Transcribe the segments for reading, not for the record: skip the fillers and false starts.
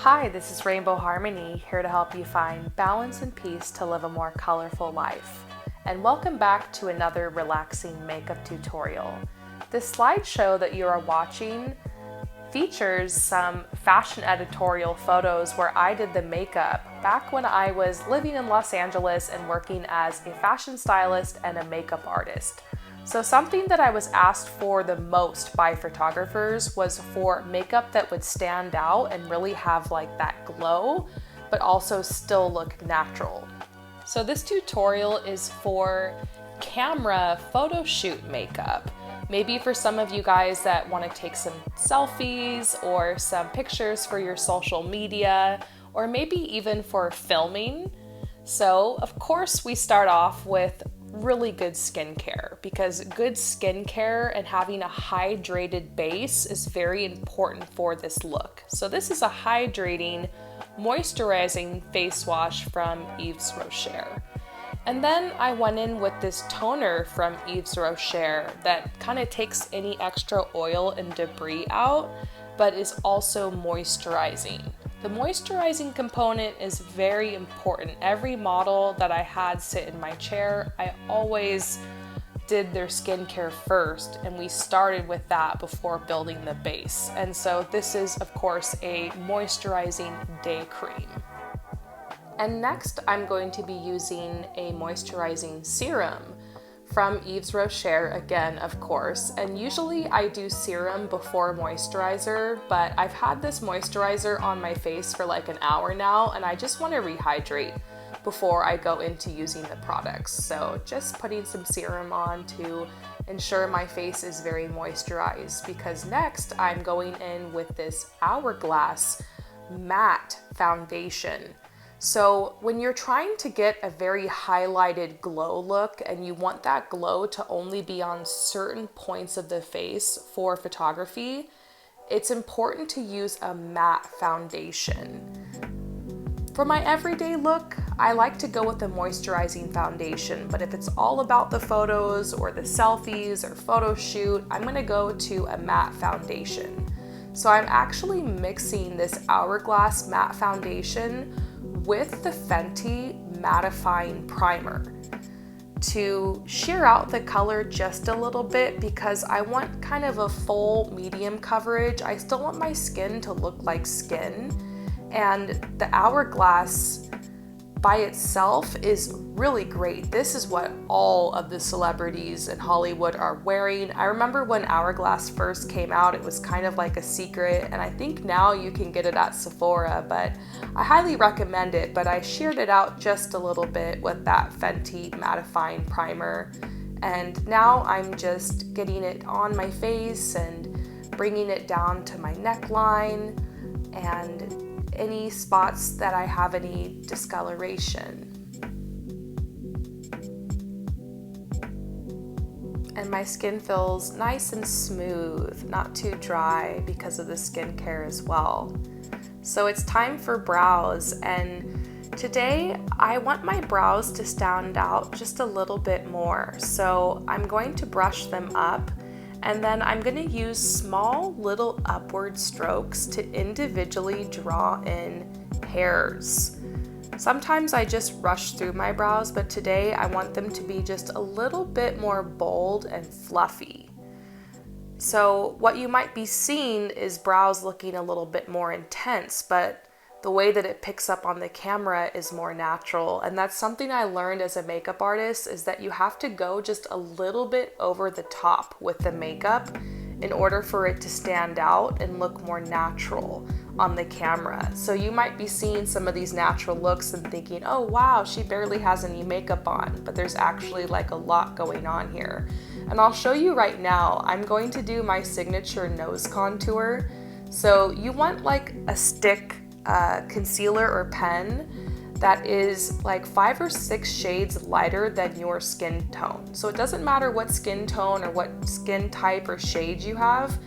Hi, this is Rainbow Harmony, here to help you find balance and peace to live a more colorful life. And welcome back to another relaxing makeup tutorial. This slideshow that you are watching features some fashion editorial photos where I did the makeup back when I was living in Los Angeles and working as a fashion stylist and a makeup artist. So something that I was asked for the most by photographers was for makeup that would stand out and really have like that glow, but also still look natural. So this tutorial is for camera photo shoot makeup. Maybe for some of you guys that want to take some selfies or some pictures for your social media, or maybe even for filming. So of course we start off with really good skincare, because good skincare and having a hydrated base is very important for this look. So this is a hydrating, moisturizing face wash from Yves Rocher. And then I went in with this toner from Yves Rocher that kind of takes any extra oil and debris out, but is also moisturizing. The moisturizing component is very important. Every model that I had sit in my chair, I always did their skincare first, and we started with that before building the base. And so this is, of course, a moisturizing day cream. And next, I'm going to be using a moisturizing serum from Yves Rocher again, of course. And usually I do serum before moisturizer, but I've had this moisturizer on my face for like an hour now, and I just want to rehydrate before I go into using the products. So just putting some serum on to ensure my face is very moisturized, because next I'm going in with this Hourglass matte foundation. So when you're trying to get a very highlighted glow look and you want that glow to only be on certain points of the face for photography, it's important to use a matte foundation. For my everyday look, I like to go with a moisturizing foundation, but if it's all about the photos or the selfies or photo shoot, I'm gonna go to a matte foundation. So I'm actually mixing this Hourglass matte foundation with the Fenty Mattifying Primer to sheer out the color just a little bit, because I want kind of a full medium coverage. I still want my skin to look like skin, and the Hourglass by itself is really great. This is what all of the celebrities in Hollywood are wearing. I remember when Hourglass first came out, it was kind of like a secret, and I think now you can get it at Sephora, but I highly recommend it. But I sheared it out just a little bit with that Fenty Mattifying Primer, and now I'm just getting it on my face and bringing it down to my neckline and any spots that I have any discoloration. And my skin feels nice and smooth, not too dry because of the skincare as well. So it's time for brows, and today I want my brows to stand out just a little bit more. So I'm going to brush them up, and then I'm going to use small little upward strokes to individually draw in hairs. Sometimes I just rush through my brows, but today I want them to be just a little bit more bold and fluffy. So what you might be seeing is brows looking a little bit more intense, but the way that it picks up on the camera is more natural. And that's something I learned as a makeup artist, is that you have to go just a little bit over the top with the makeup in order for it to stand out and look more natural on the camera. So you might be seeing some of these natural looks and thinking, oh wow, she barely has any makeup on, but there's actually like a lot going on here. And I'll show you right now. I'm going to do my signature nose contour. So you want like a stick concealer or pen that is like 5 or 6 shades lighter than your skin tone. So it doesn't matter what skin tone or what skin type or shade you have.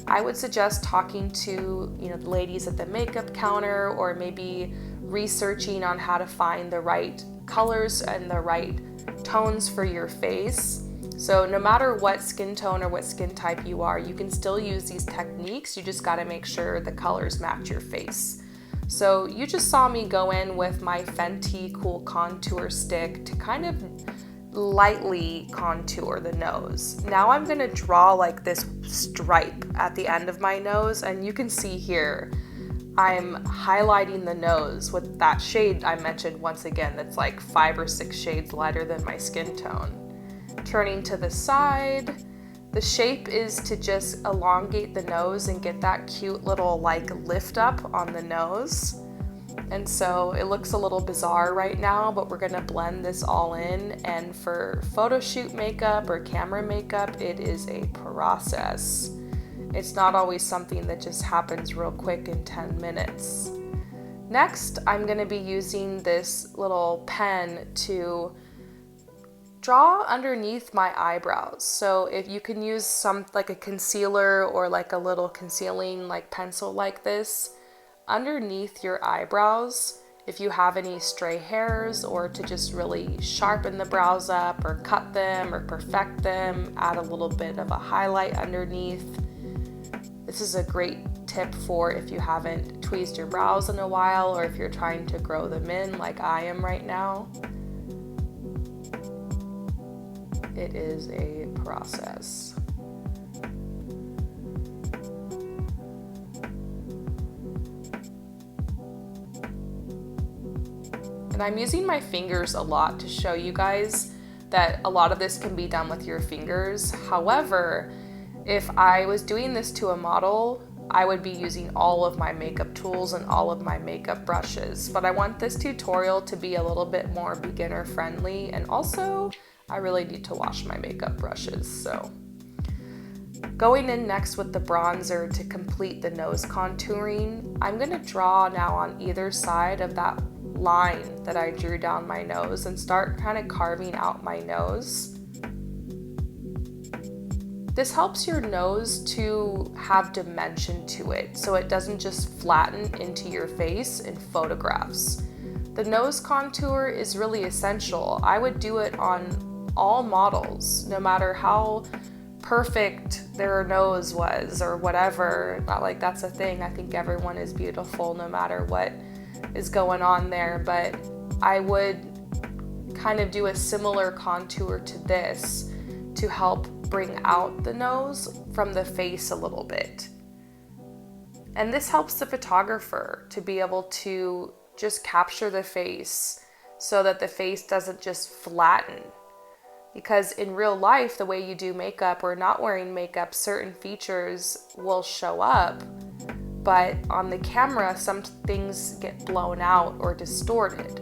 I would suggest talking to, the ladies at the makeup counter, or maybe researching on how to find the right colors and the right tones for your face. So no matter what skin tone or what skin type you are, you can still use these techniques. You just got to make sure the colors match your face. So you just saw me go in with my Fenty Cool Contour Stick to kind of lightly contour the nose. Now I'm gonna draw like this stripe at the end of my nose, and you can see here I'm highlighting the nose with that shade I mentioned once again that's like 5 or 6 shades lighter than my skin tone. Turning to the side, the shape is to just elongate the nose and get that cute little like lift up on the nose. And so it looks a little bizarre right now, but we're gonna blend this all in. And for photo shoot makeup or camera makeup, it is a process. It's not always something that just happens real quick in 10 minutes. Next, I'm gonna be using this little pen to draw underneath my eyebrows. So if you can use some like a concealer or like a little concealing like pencil like this underneath your eyebrows, if you have any stray hairs, or to just really sharpen the brows up or cut them or perfect them, add a little bit of a highlight underneath. This is a great tip for if you haven't tweezed your brows in a while, or if you're trying to grow them in like I am right now. It is a process. And I'm using my fingers a lot to show you guys that a lot of this can be done with your fingers. However, if I was doing this to a model, I would be using all of my makeup tools and all of my makeup brushes. But I want this tutorial to be a little bit more beginner friendly, and also I really need to wash my makeup brushes. So going in next with the bronzer to complete the nose contouring, I'm gonna draw now on either side of that line that I drew down my nose and start kind of carving out my nose. This helps your nose to have dimension to it, so it doesn't just flatten into your face in photographs. The nose contour is really essential. I would do it on all models, no matter how perfect their nose was or whatever. Not like that's a thing. I think everyone is beautiful no matter what is going on there, but I would kind of do a similar contour to this to help bring out the nose from the face a little bit. And this helps the photographer to be able to just capture the face so that the face doesn't just flatten. Because in real life, the way you do makeup or not wearing makeup, certain features will show up, but on the camera, some things get blown out or distorted.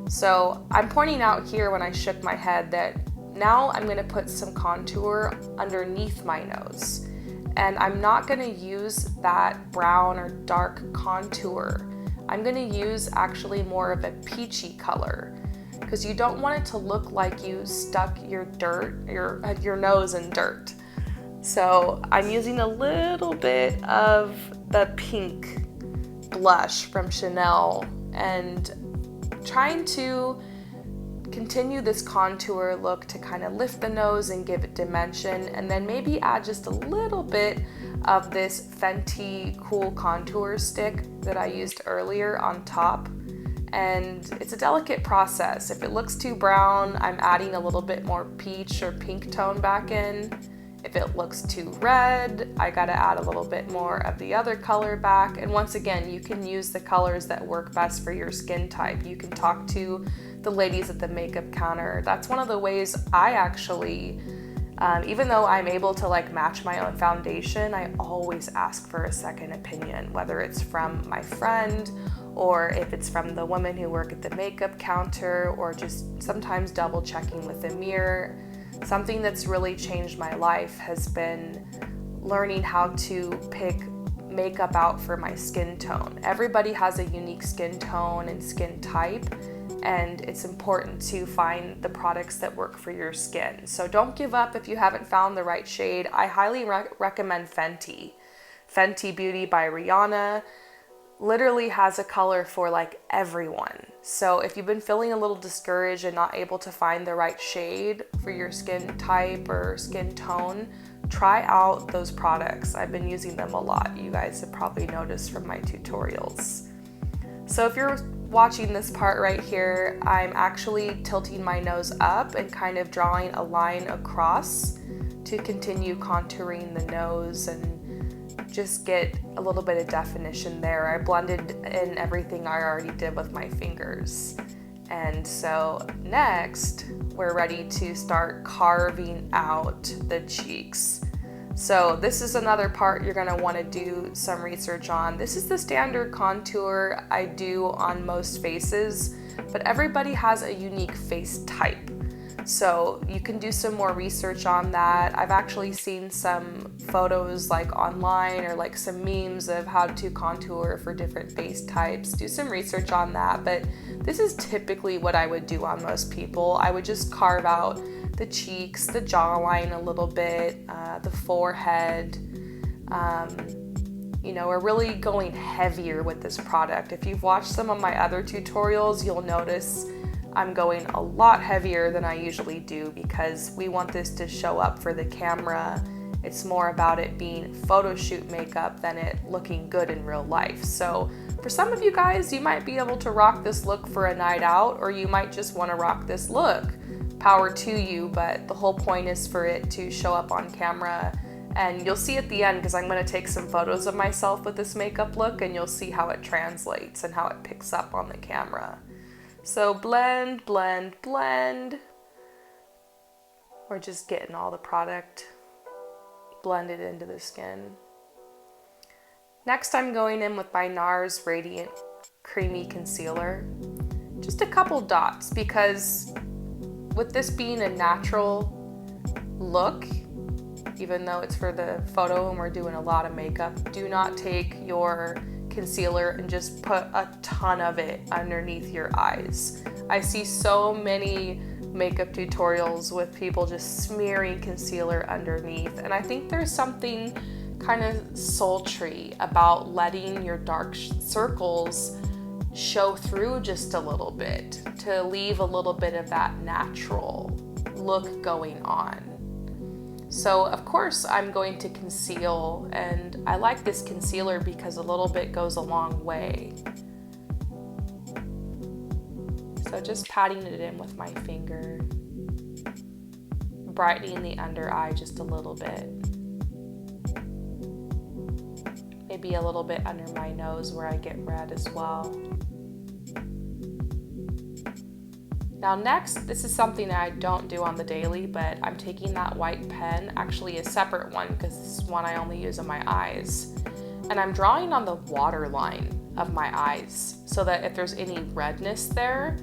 So I'm pointing out here when I shook my head that now I'm gonna put some contour underneath my nose. And I'm not gonna use that brown or dark contour. I'm gonna use actually more of a peachy color, because you don't want it to look like you stuck your nose in dirt. So I'm using a little bit of the pink blush from Chanel and trying to continue this contour look to kind of lift the nose and give it dimension, and then maybe add just a little bit of this Fenty Cool Contour Stick that I used earlier on top. And it's a delicate process. If it looks too brown, I'm adding a little bit more peach or pink tone back in. If it looks too red, I gotta add a little bit more of the other color back. And once again, you can use the colors that work best for your skin type. You can talk to the ladies at the makeup counter. That's one of the ways I actually, even though I'm able to like match my own foundation, I always ask for a second opinion, whether it's from my friend or if it's from the women who work at the makeup counter, or just sometimes double checking with a mirror. Something that's really changed my life has been learning how to pick makeup out for my skin tone. Everybody has a unique skin tone and skin type, and it's important to find the products that work for your skin. So don't give up if you haven't found the right shade. I highly recommend Fenty. Fenty Beauty by Rihanna literally has a color for like everyone. So if you've been feeling a little discouraged and not able to find the right shade for your skin type or skin tone, try out those products. I've been using them a lot. You guys have probably noticed from my tutorials. So if you're watching this part right here, I'm actually tilting my nose up and kind of drawing a line across to continue contouring the nose and just get a little bit of definition there. I blended in everything I already did with my fingers. And so next, we're ready to start carving out the cheeks. So this is another part you're gonna wanna do some research on. This is the standard contour I do on most faces, but everybody has a unique face type. So you can do some more research on that. I've actually seen some photos like online or like some memes of how to contour for different face types. Do some research on that, but this is typically what I would do on most people. I would just carve out the cheeks, the jawline a little bit, the forehead. You know, we're really going heavier with this product. If you've watched some of my other tutorials, you'll notice I'm going a lot heavier than I usually do because we want this to show up for the camera. It's more about it being photo shoot makeup than it looking good in real life. So for some of you guys, you might be able to rock this look for a night out, or you might just want to rock this look. Power to you, but the whole point is for it to show up on camera. And you'll see at the end, because I'm going to take some photos of myself with this makeup look, and you'll see how it translates and how it picks up on the camera. So blend, blend, blend. We're just getting all the product blended into the skin. Next, I'm going in with my Nars Radiant Creamy Concealer. Just a couple dots, because with this being a natural look, even though it's for the photo and we're doing a lot of makeup, do not take your concealer and just put a ton of it underneath your eyes. I see so many makeup tutorials with people just smearing concealer underneath, and I think there's something kind of sultry about letting your dark circles show through just a little bit to leave a little bit of that natural look going on. So of course I'm going to conceal, and I like this concealer because a little bit goes a long way. So just patting it in with my finger, brightening the under eye just a little bit. Maybe a little bit under my nose where I get red as well. Now next, this is something that I don't do on the daily, but I'm taking that white pen, actually a separate one because this is one I only use on my eyes, and I'm drawing on the waterline of my eyes so that if there's any redness there,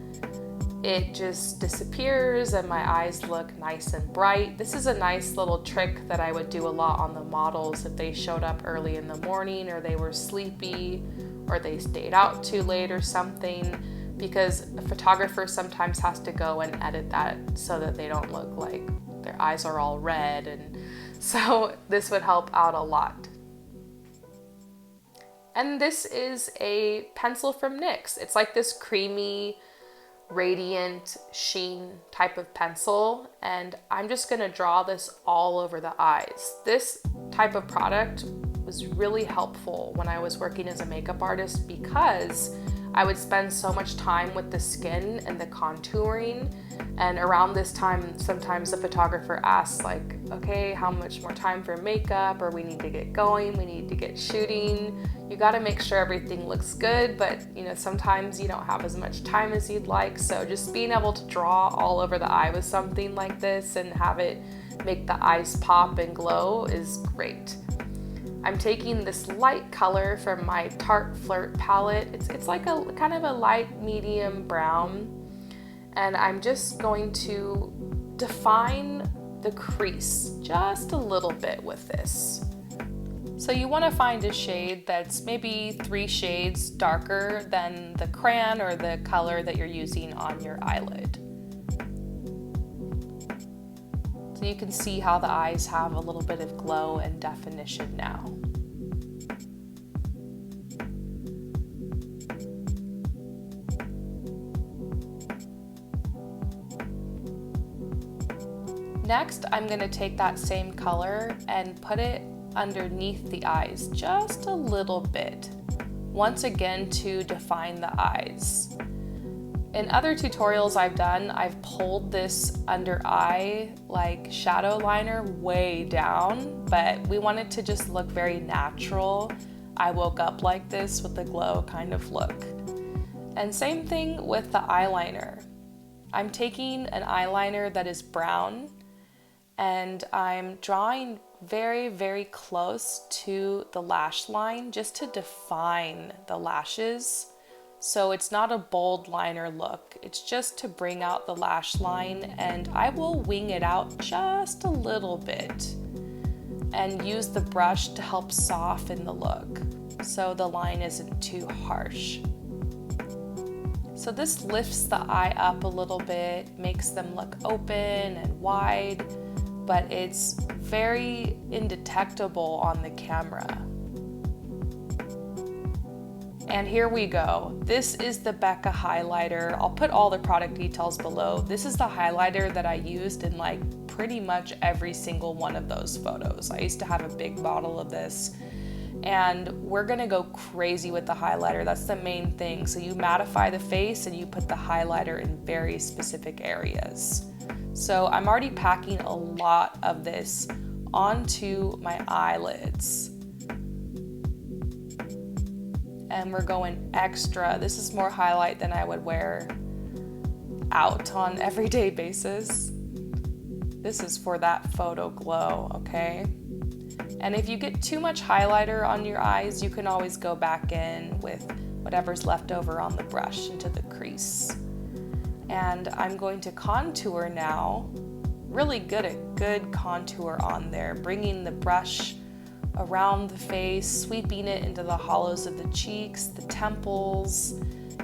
it just disappears and my eyes look nice and bright. This is a nice little trick that I would do a lot on the models if they showed up early in the morning or they were sleepy or they stayed out too late or something, because a photographer sometimes has to go and edit that so that they don't look like their eyes are all red, and so this would help out a lot. And this is a pencil from NYX. It's like this creamy, radiant sheen type of pencil, and I'm just gonna draw this all over the eyes. This type of product was really helpful when I was working as a makeup artist because I would spend so much time with the skin and the contouring, and around this time sometimes the photographer asks like, okay, how much more time for makeup, or we need to get going, we need to get shooting. You got to make sure everything looks good, but you know, sometimes you don't have as much time as you'd like, so just being able to draw all over the eye with something like this and have it make the eyes pop and glow is great. I'm taking this light color from my Tarte Flirt palette. It's like a kind of a light medium brown, and I'm just going to define the crease just a little bit with this. So you want to find a shade that's maybe 3 shades darker than the crayon or the color that you're using on your eyelid. So you can see how the eyes have a little bit of glow and definition now. Next, I'm going to take that same color and put it underneath the eyes just a little bit. once again to define the eyes. In other tutorials I've done, I've pulled this under eye like shadow liner way down, but we wanted to just look very natural. I woke up like this with a glow kind of look. And same thing with the eyeliner. I'm taking an eyeliner that is brown and I'm drawing very, very close to the lash line just to define the lashes. So it's not a bold liner look, it's just to bring out the lash line, and I will wing it out just a little bit and use the brush to help soften the look so the line isn't too harsh. So this lifts the eye up a little bit, makes them look open and wide, but it's very indetectable on the camera. And here we go. This is the Becca highlighter. I'll put all the product details below. This is the highlighter that I used in like pretty much every single one of those photos. I used to have a big bottle of this, and we're gonna go crazy with the highlighter. That's the main thing. So you mattify the face and you put the highlighter in very specific areas. So I'm already packing a lot of this onto my eyelids. And we're going extra. This is more highlight than I would wear out on an everyday basis. This is for that photo glow, okay? And if you get too much highlighter on your eyes, you can always go back in with whatever's left over on the brush into the crease. And I'm going to contour now. Really good at good contour on there, bringing the brush around the face, sweeping it into the hollows of the cheeks, the temples.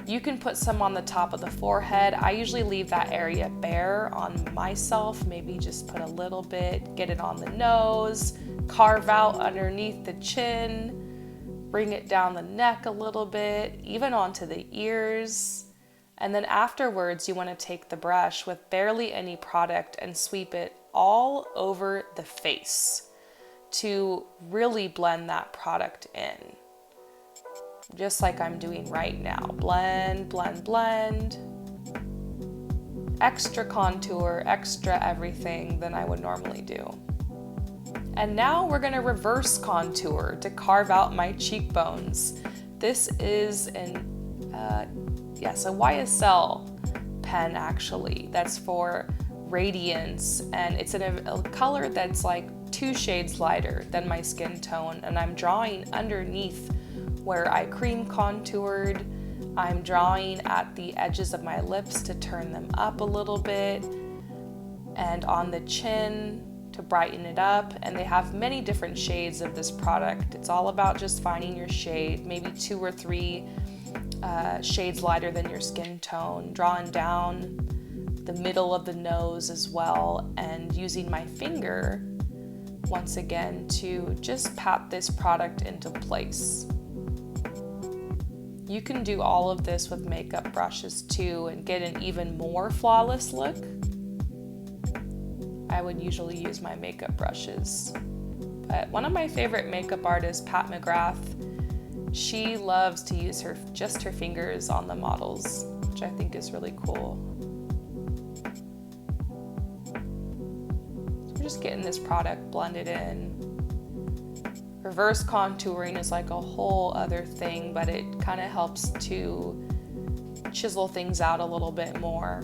You can put some on the top of the forehead. I usually leave that area bare on myself, maybe just put a little bit, get it on the nose, carve out underneath the chin, bring it down the neck a little bit, even onto the ears. And then afterwards, you want to take the brush with barely any product and sweep it all over the face to really blend that product in. Just like I'm doing right now. Blend, blend, blend. Extra contour, extra everything than I would normally do. And now we're gonna reverse contour to carve out my cheekbones. This is a YSL pen actually, that's for radiance, and it's in a color that's like 2 shades lighter than my skin tone, and I'm drawing underneath where I cream contoured. I'm drawing at the edges of my lips to turn them up a little bit, and on the chin to brighten it up. And they have many different shades of this product. It's all about just finding your shade, maybe 2 or 3 shades lighter than your skin tone, drawing down the middle of the nose as well, and using my finger once again to just pat this product into place. You can do all of this with makeup brushes too and get an even more flawless look. I would usually use my makeup brushes. But one of my favorite makeup artists, Pat McGrath, she loves to use just her fingers on the models, which I think is really cool. So we're just getting this product blended in. Reverse contouring is like a whole other thing, but it kind of helps to chisel things out a little bit more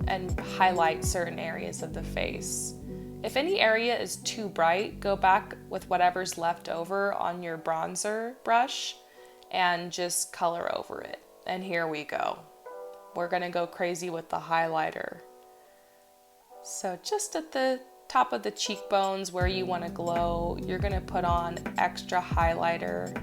and highlight certain areas of the face. If any area is too bright, go back with whatever's left over on your bronzer brush and just color over it. And here we go. We're gonna go crazy with the highlighter. So just at the top of the cheekbones where you want to glow, you're gonna put on extra highlighter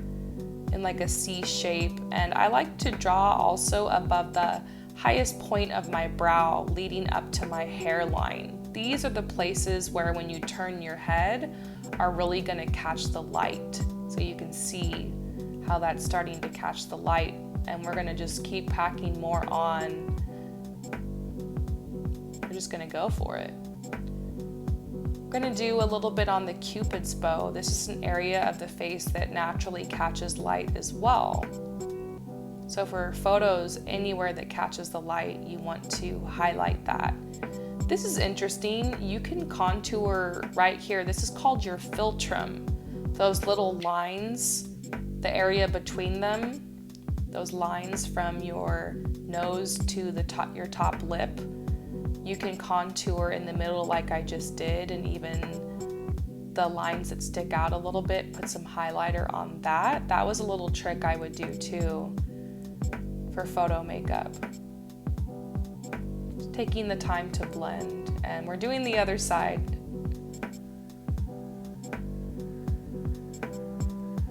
in like a C shape. And I like to draw also above the highest point of my brow leading up to my hairline. These are the places where when you turn your head are really gonna catch the light. So you can see how that's starting to catch the light, and we're gonna just keep packing more on. We're just gonna go for it. I'm gonna do a little bit on the Cupid's bow. This is an area of the face that naturally catches light as well. So for photos, anywhere that catches the light, you want to highlight that. This is interesting. You can contour right here. This is called your philtrum. Those little lines, the area between them, those lines from your nose to the top, your top lip, you can contour in the middle like I just did, and even the lines that stick out a little bit, put some highlighter on that. That was a little trick I would do too for photo makeup. Just taking the time to blend, and we're doing the other side.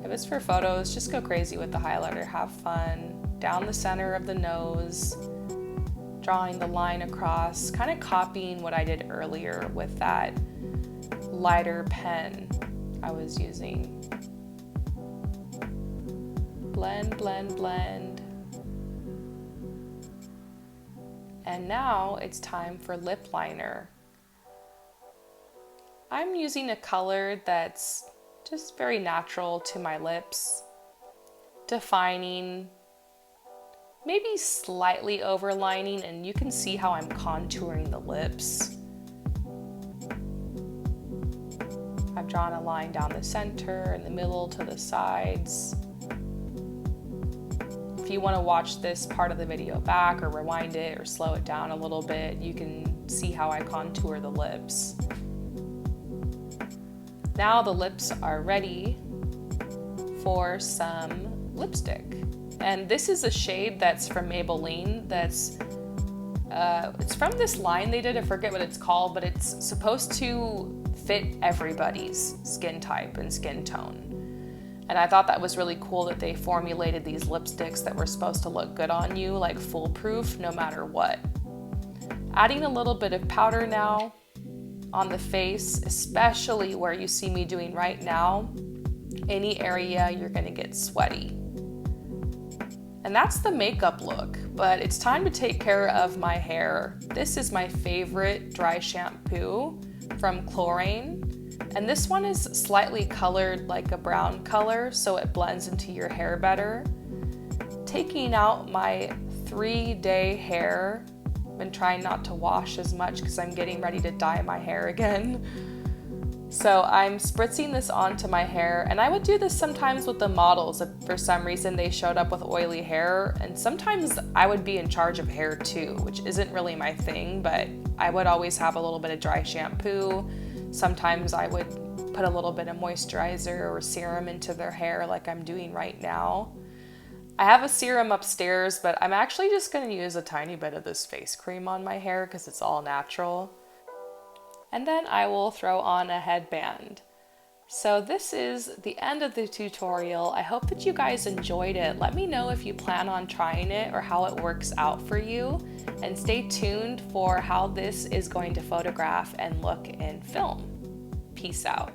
If it's for photos, just go crazy with the highlighter, have fun. Down the center of the nose, drawing the line across, kind of copying what I did earlier with that lighter pen I was using. Blend, blend, blend. And now it's time for lip liner. I'm using a color that's just very natural to my lips, defining, maybe slightly overlining, and you can see how I'm contouring the lips. I've drawn a line down the center, in the middle, to the sides. If you want to watch this part of the video back or rewind it or slow it down a little bit, you can see how I contour the lips. Now the lips are ready for some lipstick. And this is a shade that's from Maybelline that's, it's from this line they did, I forget what it's called, but it's supposed to fit everybody's skin type and skin tone. And I thought that was really cool that they formulated these lipsticks that were supposed to look good on you, like foolproof no matter what. Adding a little bit of powder now on the face, especially where you see me doing right now, any area you're gonna get sweaty. And that's the makeup look, but it's time to take care of my hair. This is my favorite dry shampoo from Klorane. And this one is slightly colored like a brown color, so it blends into your hair better. Taking out my 3-day hair. I've been trying not to wash as much because I'm getting ready to dye my hair again. So I'm spritzing this onto my hair, and I would do this sometimes with the models if for some reason they showed up with oily hair, and sometimes I would be in charge of hair too, which isn't really my thing, but I would always have a little bit of dry shampoo. Sometimes I would put a little bit of moisturizer or serum into their hair like I'm doing right now. I have a serum upstairs, but I'm actually just going to use a tiny bit of this face cream on my hair because it's all natural. And then I will throw on a headband. So this is the end of the tutorial. I hope that you guys enjoyed it. Let me know if you plan on trying it or how it works out for you. And stay tuned for how this is going to photograph and look in film. Peace out.